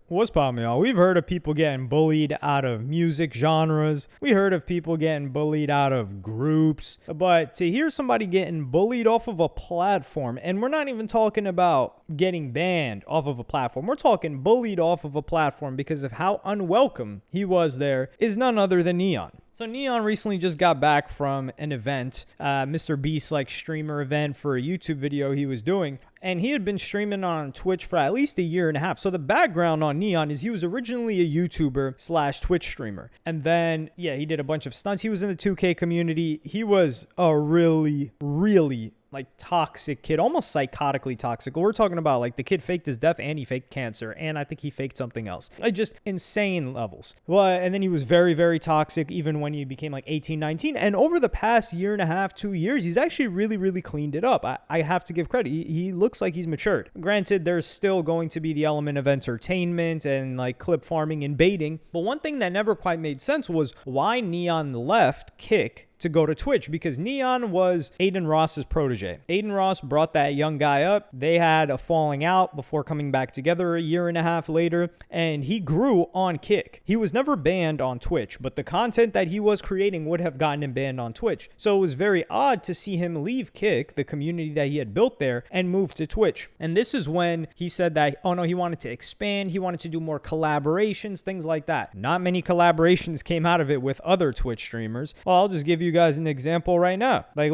What's poppin', y'all? We've heard of people getting bullied out of music genres. We heard of people getting bullied out of groups. But to hear somebody getting bullied off of a platform, and we're not even talking about getting banned off of a platform. We're talking bullied off of a platform because of how unwelcome he was there, is none other than N3on. So N3on recently just got back from an event, Mr. Beast like streamer event for a YouTube video he was doing. And he had been streaming on Twitch for at least a year and a half. So the background on N3on is he was originally a YouTuber / Twitch streamer. And then, yeah, he did a bunch of stunts. He was in the 2K community. He was a really like toxic kid, almost psychotically toxic. We're talking about like the kid faked his death and he faked cancer. And I think he faked something else. Like just insane levels. Well, and then he was very toxic even when he became like 18, 19. And over the past year and a half, 2 years, he's actually really cleaned it up. I have to give credit. He looks like he's matured. Granted, there's still going to be the element of entertainment and like clip farming and baiting. But one thing that never quite made sense was why N3on left Kick to go to Twitch, because N3on was Adin Ross's protege. Adin Ross brought that young guy up. They had a falling out before coming back together a year and a half later, and he grew on Kick. He was never banned on Twitch, but the content that he was creating would have gotten him banned on Twitch. So it was very odd to see him leave Kick, the community that he had built there, and move to Twitch. And this is when he said that, oh no, he wanted to expand, he wanted to do more collaborations, things like that. Not many collaborations came out of it with other Twitch streamers. Well, I'll just give you guys an example right now. Like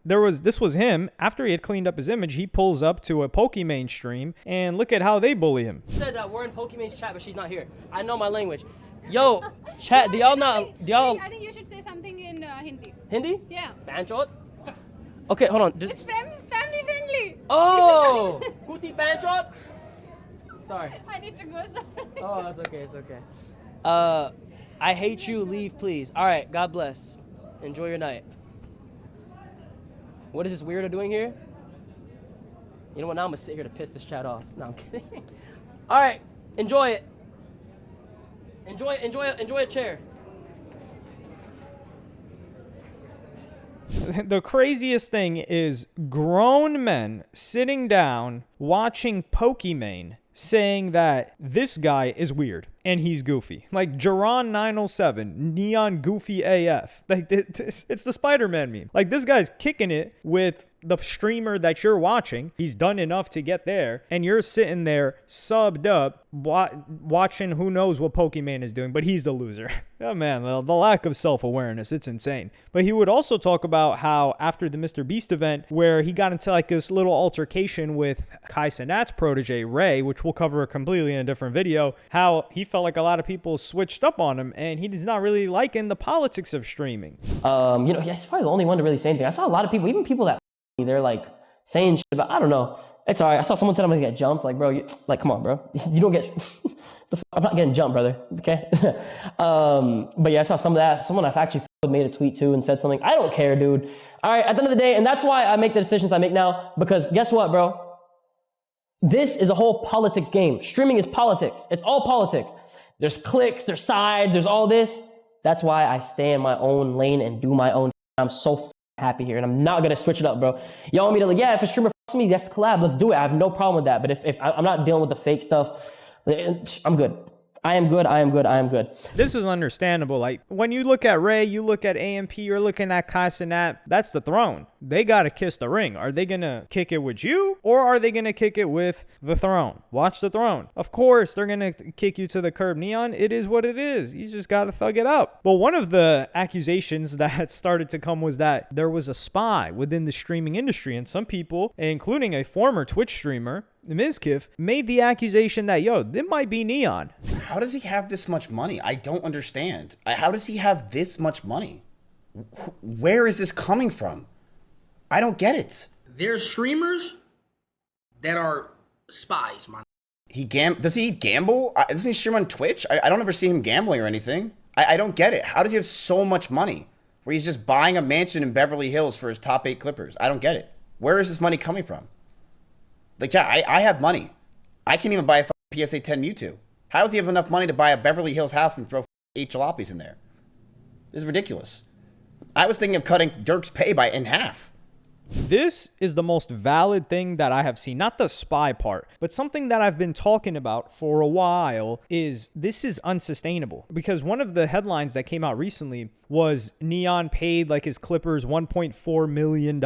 this was him after he had cleaned up his image. He pulls up to a Pokimane stream and look at how they bully him. He said that we're in Pokimane's chat, but she's not here. I know my language. Yo, chat, do y'all not? Do y'all? I think you should say something in Hindi. Hindi? Yeah. Banchot? Okay, hold on. It's family friendly. Oh, Kuti Banchot? Sorry. I need to go. Sorry. Oh, that's okay. It's okay. I hate you. Leave, please. All right. God bless. Enjoy your night. What is this weirdo doing here? You know what? Now I'm gonna sit here to piss this chat off. No, I'm kidding. All right. Enjoy it. Enjoy a chair. The craziest thing is grown men sitting down watching Pokimane saying that this guy is weird and he's goofy. Like Jaron 907, N3on goofy AF. Like it's the Spider-Man meme. Like this guy's kicking it with the streamer that you're watching. He's done enough to get there, and you're sitting there subbed up watching who knows what Pokimane is doing, but he's the loser. Oh man, the lack of self-awareness, it's insane. But he would also talk about how after the Mr. Beast event where he got into like this little altercation with Kai Cenat's protege Ray, which we'll cover completely in a different video, how he felt like a lot of people switched up on him and he's not really liking the politics of streaming. You know, he's probably the only one to really say anything. I saw a lot of people, even people that they're like saying shit about, I don't know. It's all right. I saw someone said I'm gonna get jumped. Like, bro, like, come on, bro. You don't get, I'm not getting jumped, brother. Okay. But yeah, I saw some of that. Someone I've actually made a tweet to and said something. I don't care, dude. All right. At the end of the day, and that's why I make the decisions I make now, because guess what, bro? This is a whole politics game. Streaming is politics. It's all politics. There's cliques, there's sides, there's all this. That's why I stay in my own lane and do my own. I'm so happy here, and I'm not gonna switch it up, bro. Y'all want me to like, yeah, if a streamer f***s me, that's collab, let's do it. I have no problem with that. But if I'm not dealing with the fake stuff, I'm good. I am good. This is understandable. Like when you look at Ray, you look at AMP, you're looking at Kai Cenat, that's the throne. They got to kiss the ring. Are they going to kick it with you or are they going to kick it with the throne? Watch the throne. Of course, they're going to kick you to the curb. N3on, it is what it is. You just got to thug it out. But one of the accusations that started to come was that there was a spy within the streaming industry, and some people, including a former Twitch streamer, Mizkif, made the accusation that, yo, this might be N3on. How does he have this much money? I don't understand. How does he have this much money? Where is this coming from? I don't get it. There's streamers that are spies, man. Does he gamble? Doesn't he stream on Twitch? I don't ever see him gambling or anything. I don't get it. How does he have so much money where he's just buying a mansion in Beverly Hills for his top 8 clippers? I don't get it. Where is this money coming from? Like, yeah, I have money. I can't even buy a PSA 10 Mewtwo. How does he have enough money to buy a Beverly Hills house and throw 8 jalopies in there? This is ridiculous. I was thinking of cutting Dirk's pay in half. This is the most valid thing that I have seen, not the spy part, but something that I've been talking about for a while is this is unsustainable. Because one of the headlines that came out recently was N3on paid like his Clippers $1.4 million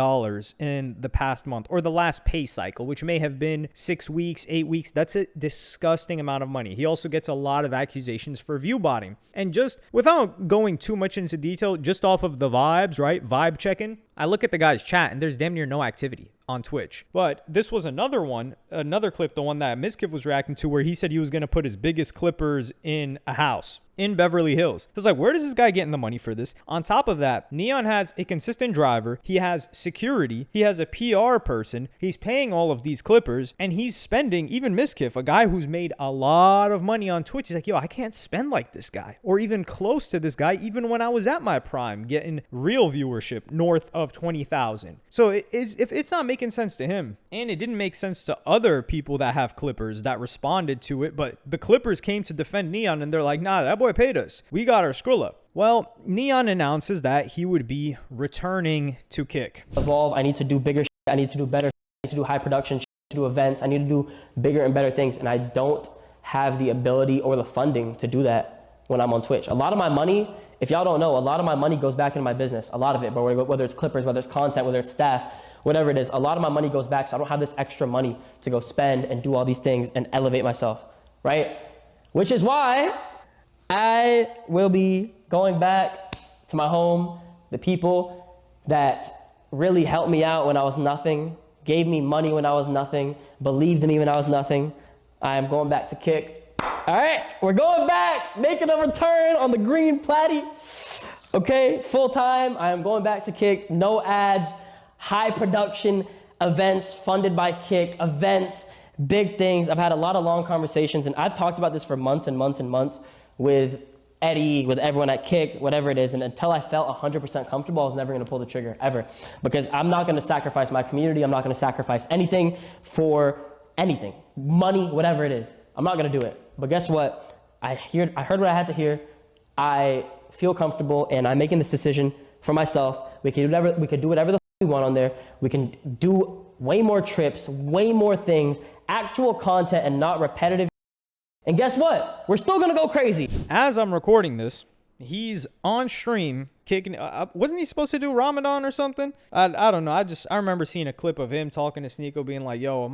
in the past month, or the last pay cycle, which may have been 6 weeks, 8 weeks. That's a disgusting amount of money. He also gets a lot of accusations for view botting. And just without going too much into detail, just off of the vibes, right? Vibe checking. I look at the guy's chat and there's damn near no activity on Twitch. But this was another clip, the one that Mizkiff was reacting to, where he said he was going to put his biggest Clippers in a house in Beverly Hills. I was like, where does this guy getting the money for this? On top of that, N3on has a consistent driver. He has security. He has a PR person. He's paying all of these Clippers, and he's spending, even Mizkiff, a guy who's made a lot of money on Twitch. He's like, yo, I can't spend like this guy or even close to this guy, even when I was at my prime, getting real viewership north of 20,000. So if it's not making sense to him, and it didn't make sense to other people that have Clippers that responded to it, but the Clippers came to defend N3on, and they're like, nah, that boy paid us. We got our Skrilla. Well, N3on announces that he would be returning to Kick. Evolve. I need to do bigger shit. I need to do better shit. I need to do high production shit, to do events. I need to do bigger and better things. And I don't have the ability or the funding to do that when I'm on Twitch. A lot of my money, if y'all don't know, a lot of my money goes back into my business. A lot of it, but whether it's Clippers, whether it's content, whether it's staff, whatever it is, a lot of my money goes back. So I don't have this extra money to go spend and do all these things and elevate myself, right? Which is why I will be going back to my home, the people that really helped me out when I was nothing, gave me money when I was nothing, believed in me when I was nothing. I am going back to Kick. All right, we're going back, making a return on the green platty. Okay, full time. I am going back to Kick. No ads, high production events funded by Kick, events, big things. I've had a lot of long conversations, and I've talked about this for months and months and months with Eddie, with everyone at Kick, whatever it is. And until I felt 100% comfortable, I was never going to pull the trigger, ever. Because I'm not going to sacrifice my community. I'm not going to sacrifice anything for anything. Money, whatever it is. I'm not going to do it. But guess what? I heard what I had to hear. I feel comfortable, and I'm making this decision for myself. We can do whatever the we want on there. We can do way more trips, way more things, actual content, and not repetitive. And guess what? We're still going to go crazy. As I'm recording this, he's on stream kicking. Wasn't he supposed to do Ramadan or something? I don't know. I remember seeing a clip of him talking to Sneeko, being like, yo,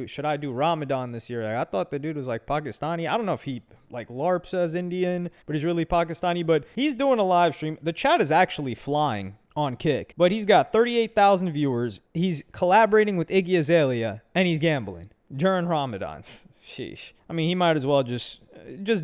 should I do Ramadan this year? Like, I thought the dude was like Pakistani. I don't know if he like LARPs as Indian, but he's really Pakistani. But he's doing a live stream. The chat is actually flying on Kick, but he's got 38,000 viewers. He's collaborating with Iggy Azalea, and he's gambling during Ramadan. Sheesh. I mean, he might as well just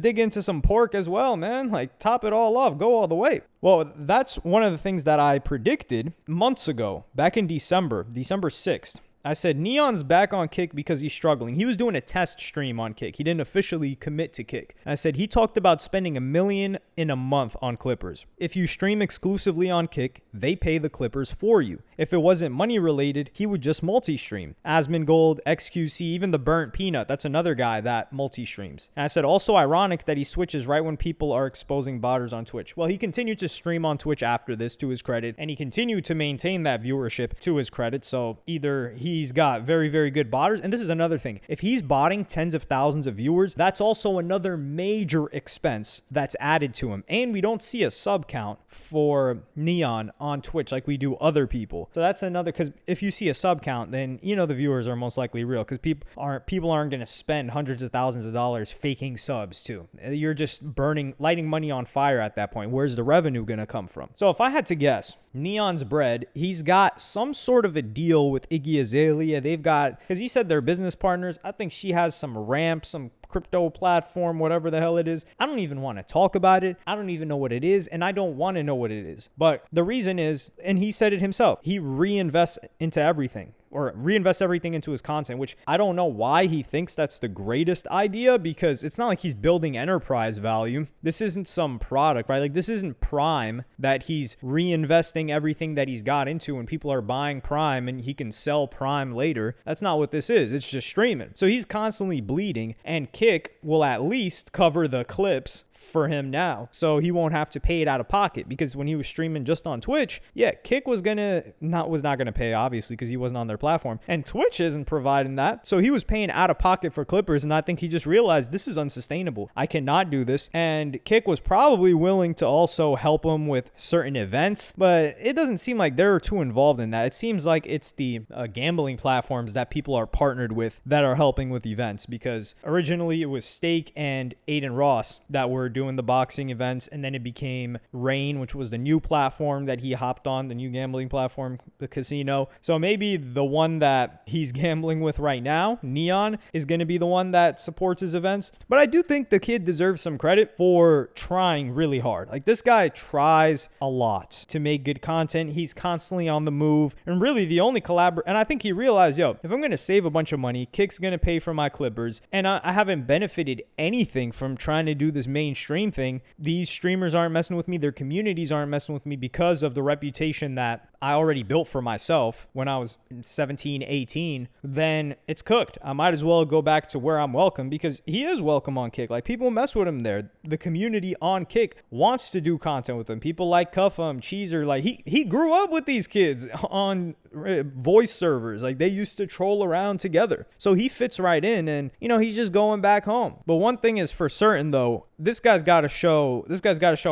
dig into some pork as well, man. Like, top it all off. Go all the way. Well, that's one of the things that I predicted months ago, back in December 6th. I said N3on's back on Kick because he's struggling. He was doing a test stream on Kick. He didn't officially commit to Kick. I said he talked about spending $1 million in a month on Clippers. If you stream exclusively on Kick, they pay the Clippers for you. If it wasn't money related, he would just multi-stream. Asmongold, XQC, even the Burnt Peanut. That's another guy that multi-streams. And I said also ironic that he switches right when people are exposing botters on Twitch. Well, he continued to stream on Twitch after this, to his credit, and he continued to maintain that viewership, to his credit. So either he's got very, very good botters. And this is another thing. If he's botting tens of thousands of viewers, that's also another major expense that's added to him. And we don't see a sub count for N3on on Twitch like we do other people. So that's another, because if you see a sub count, then you know the viewers are most likely real, because people aren't going to spend hundreds of thousands of dollars faking subs too. You're just lighting money on fire at that point. Where's the revenue going to come from? So if I had to guess, N3on's bread, he's got some sort of a deal with Iggy Azalea. They've got, because he said they're business partners. I think she has some ramp, some crypto platform, whatever the hell it is. I don't even want to talk about it. I don't even know what it is, and I don't want to know what it is. But the reason is, and he said it himself, he reinvests into everything, or reinvest everything into his content, which I don't know why he thinks that's the greatest idea, because it's not like he's building enterprise value. This isn't some product, right? Like, this isn't Prime that he's reinvesting everything that he's got into and people are buying Prime and he can sell Prime later. That's not what this is. It's just streaming. So he's constantly bleeding, and Kick will at least cover the clips for him now. So he won't have to pay it out of pocket, because when he was streaming just on Twitch, yeah, Kick was not gonna pay, obviously, because he wasn't on their platform. And Twitch isn't providing that. So he was paying out of pocket for clippers, and I think he just realized this is unsustainable. I cannot do this. And Kick was probably willing to also help him with certain events, but it doesn't seem like they're too involved in that. It seems like it's the gambling platforms that people are partnered with that are helping with events, because originally it was Steak and Aiden Ross that were doing the boxing events, and then it became Rain, which was the new platform that he hopped on, the new gambling platform, the casino. So maybe the one that he's gambling with right now, N3on, is going to be the one that supports his events. But I do think the kid deserves some credit for trying really hard. Like, this guy tries a lot to make good content. He's constantly on the move, and really the only and I think he realized, yo, if I'm going to save a bunch of money, Kick's going to pay for my clippers, and I haven't benefited anything from trying to do this mainstream thing. These streamers aren't messing with me. Their communities aren't messing with me because of the reputation that I already built for myself when I was 17, 18, then it's cooked. I might as well go back to where I'm welcome, because he is welcome on Kick. Like, people mess with him there. The community on Kick wants to do content with him. People like Cuffum, Cheezer, like he grew up with these kids on voice servers. Like, they used to troll around together. So he fits right in, and he's just going back home. But one thing is for certain though, this guy's got to show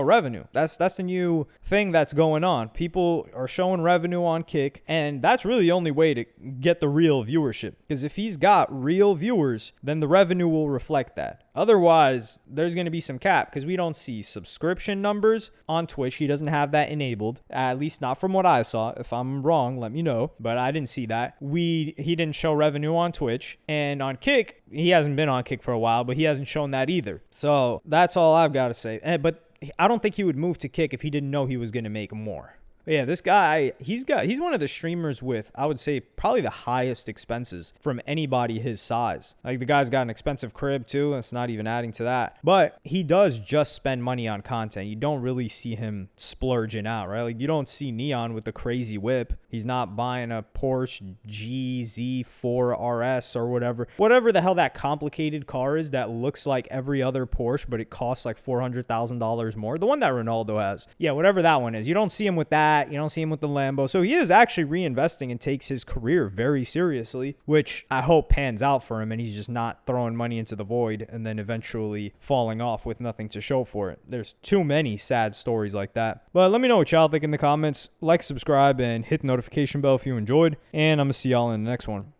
revenue. That's the new thing that's going on. People are showing revenue on Kick, and that's really the only way to get the real viewership, because if he's got real viewers, then the revenue will reflect that. Otherwise, there's going to be some cap, because we don't see subscription numbers on Twitch. He doesn't have that enabled, at least not from what I saw. If I'm wrong, let me know, but I didn't see that. He didn't show revenue on Twitch, and on Kick, he hasn't been on Kick for a while, but he hasn't shown that either. So that's all I've got to say. But I don't think he would move to Kick if he didn't know he was going to make more. But yeah, this guy, he's one of the streamers with, I would say, probably the highest expenses from anybody his size. Like, the guy's got an expensive crib too. It's not even adding to that. But he does just spend money on content. You don't really see him splurging out, right? Like, you don't see N3on with the crazy whip. He's not buying a Porsche GZ4 RS or whatever the hell that complicated car is that looks like every other Porsche, but it costs like $400,000 more. The one that Ronaldo has. Yeah, whatever that one is. You don't see him with that. You don't see him with the Lambo. So he is actually reinvesting and takes his career very seriously, which I hope pans out for him, and he's just not throwing money into the void and then eventually falling off with nothing to show for it. There's too many sad stories like that. But let me know what y'all think in the comments. Like, subscribe, and hit the notification bell if you enjoyed. And I'm going to see y'all in the next one.